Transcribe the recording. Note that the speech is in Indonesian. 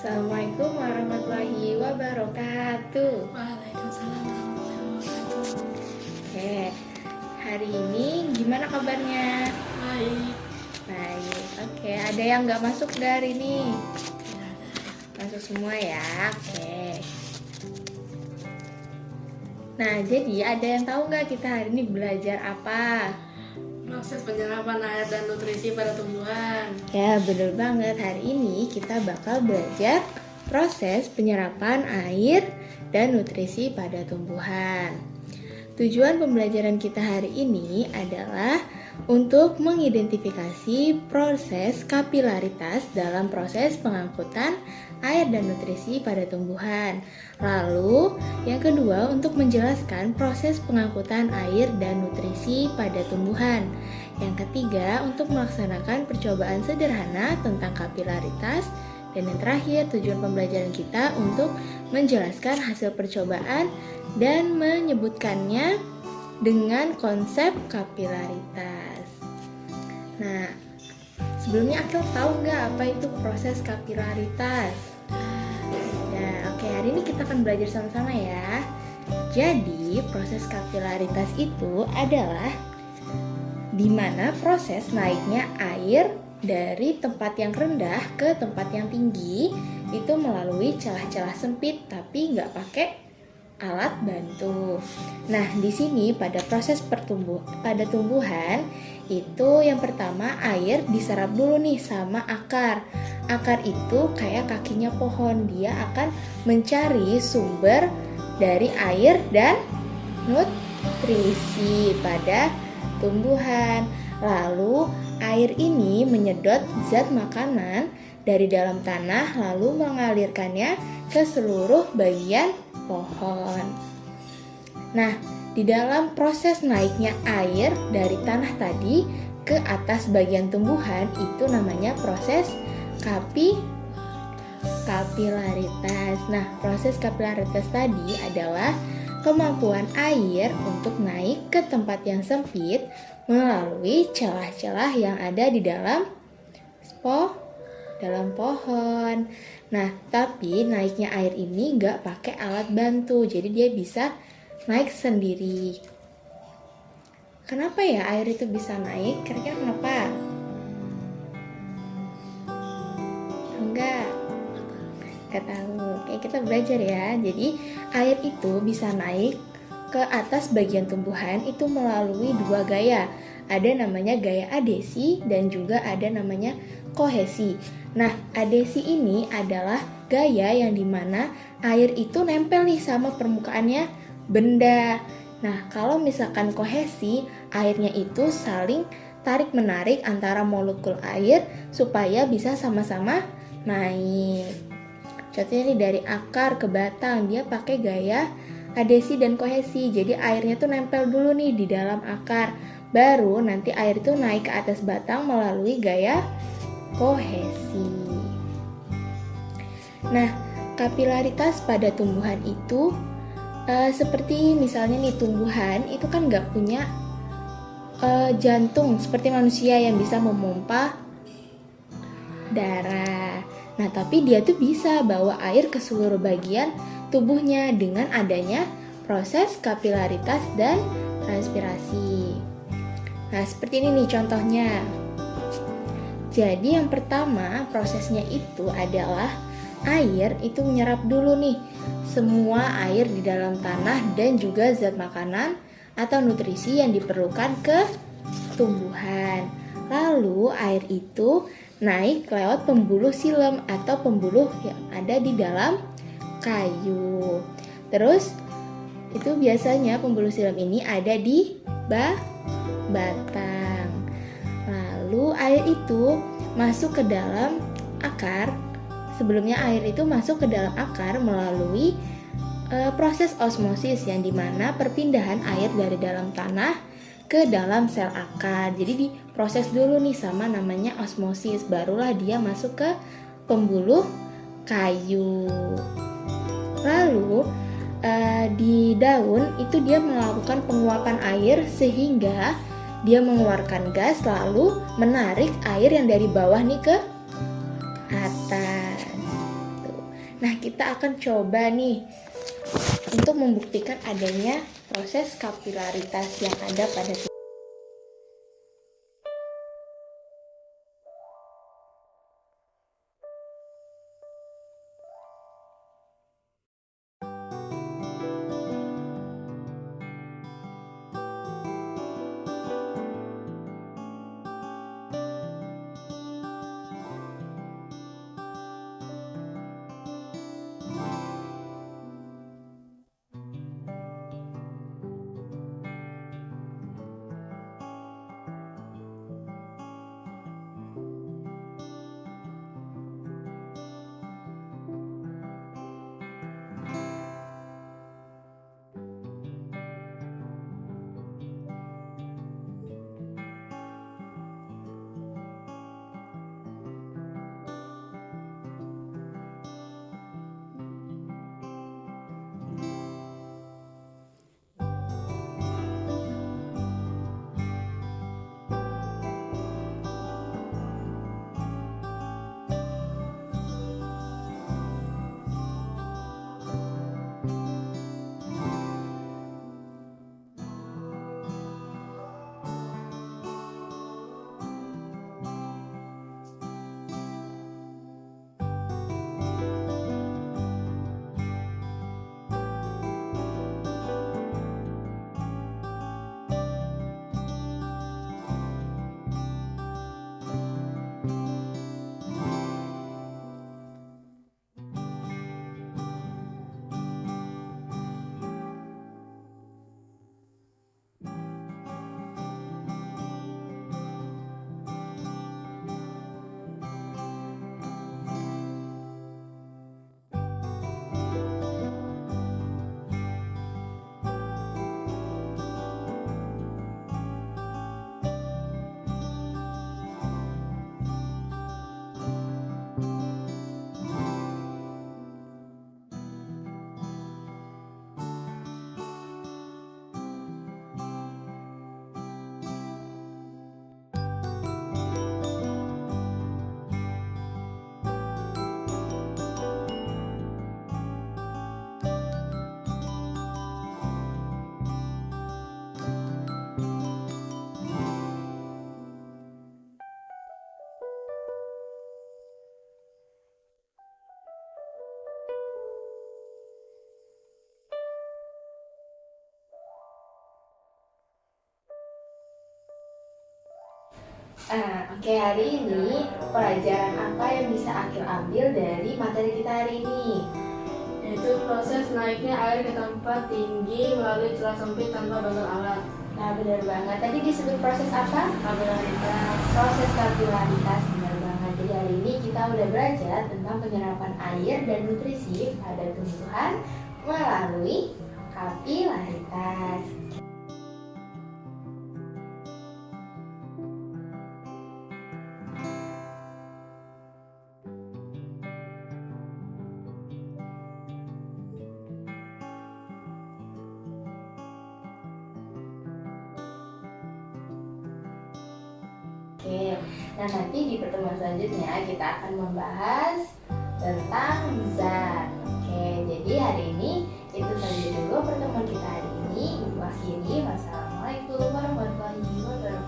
Assalamualaikum warahmatullahi wabarakatuh. Waalaikumsalam warahmatullahi wabarakatuh. Oke, hari ini gimana kabarnya? Baik. Baik, oke. Ada yang nggak masuk dari ini? Tidak ada. Masuk semua ya, oke. Nah, jadi ada yang tahu nggak kita hari ini belajar apa? Proses penyerapan air dan nutrisi pada tumbuhan. Ya, bener banget. Hari ini kita bakal belajar proses penyerapan air dan nutrisi pada tumbuhan. Tujuan pembelajaran kita hari ini adalah untuk mengidentifikasi proses kapilaritas dalam proses pengangkutan air dan nutrisi pada tumbuhan. Lalu, yang kedua untuk menjelaskan proses pengangkutan air dan nutrisi pada tumbuhan. Yang ketiga untuk melaksanakan percobaan sederhana tentang kapilaritas. Dan yang terakhir, tujuan pembelajaran kita untuk menjelaskan hasil percobaan dan menyebutkannya dengan konsep kapilaritas. Nah, sebelumnya Akil tahu nggak apa itu proses kapilaritas? Ya, oke, hari ini kita akan belajar sama-sama ya. Jadi, proses kapilaritas itu adalah di mana proses naiknya air dari tempat yang rendah ke tempat yang tinggi itu melalui celah-celah sempit tapi nggak pakai alat bantu. Nah, di sini pada proses pada tumbuhan itu yang pertama air diserap dulu nih sama akar. Akar itu kayak kakinya pohon, dia akan mencari sumber dari air dan nutrisi pada tumbuhan. Lalu air ini menyedot zat makanan dari dalam tanah lalu mengalirkannya ke seluruh bagian pohon. Nah, di dalam proses naiknya air dari tanah tadi ke atas bagian tumbuhan itu namanya proses kapilaritas. Nah, proses kapilaritas tadi adalah kemampuan air untuk naik ke tempat yang sempit melalui celah-celah yang ada di dalam pohon. Nah, tapi naiknya air ini nggak pakai alat bantu, jadi dia bisa naik sendiri. Kenapa ya air itu bisa naik? Kira-kira kenapa? Enggak tahu. Oke, kita belajar ya. Jadi air itu bisa naik ke atas bagian tumbuhan itu melalui dua gaya. Ada namanya gaya adesi dan juga ada namanya kohesi. Nah, adesi ini adalah gaya yang dimana air itu nempel nih sama permukaannya benda. Nah, kalau misalkan kohesi, airnya itu saling tarik-menarik antara molekul air supaya bisa sama-sama naik. Contohnya nih dari akar ke batang, dia pakai gaya adesi dan kohesi. Jadi airnya tuh nempel dulu nih di dalam akar. Baru nanti air itu naik ke atas batang melalui gaya kohesi. Nah, kapilaritas pada tumbuhan itu seperti misalnya nih tumbuhan itu kan nggak punya jantung seperti manusia yang bisa memompa darah. Nah, tapi dia tuh bisa bawa air ke seluruh bagian tubuhnya dengan adanya proses kapilaritas dan transpirasi. Nah, seperti ini nih contohnya. Jadi yang pertama prosesnya itu adalah air itu menyerap dulu nih semua air di dalam tanah dan juga zat makanan atau nutrisi yang diperlukan ke tumbuhan. Lalu air itu naik lewat pembuluh xilem atau pembuluh yang ada di dalam kayu. Terus itu biasanya pembuluh xilem ini ada di batang. Lalu air itu masuk ke dalam akar. Sebelumnya air itu masuk ke dalam akar melalui proses osmosis yang dimana perpindahan air dari dalam tanah ke dalam sel akar. Jadi diproses dulu nih sama namanya osmosis, barulah dia masuk ke pembuluh kayu. Lalu di daun itu dia melakukan penguapan air sehingga dia mengeluarkan gas lalu menarik air yang dari bawah nih ke atas. Tuh. Nah, kita akan coba nih untuk membuktikan adanya proses kapilaritas yang ada pada tubuh. Oke, hari ini pelajaran apa yang bisa Akil ambil dari materi kita hari ini? Yaitu proses naiknya air ke tempat tinggi melalui celah sempit tanpa bantuan alat. Nah, benar banget. Tadi disebut proses apa? Kapilaritas. Proses kapilaritas, benar banget. Jadi hari ini kita udah belajar tentang penyerapan air dan nutrisi pada tumbuhan melalui kapilaritas. Oke, nah nanti di pertemuan selanjutnya kita akan membahas tentang zat. Oke, jadi hari ini itu saja dulu pertemuan kita hari ini. Ibu akhiri. Wassalamualaikum warahmatullahi wabarakatuh.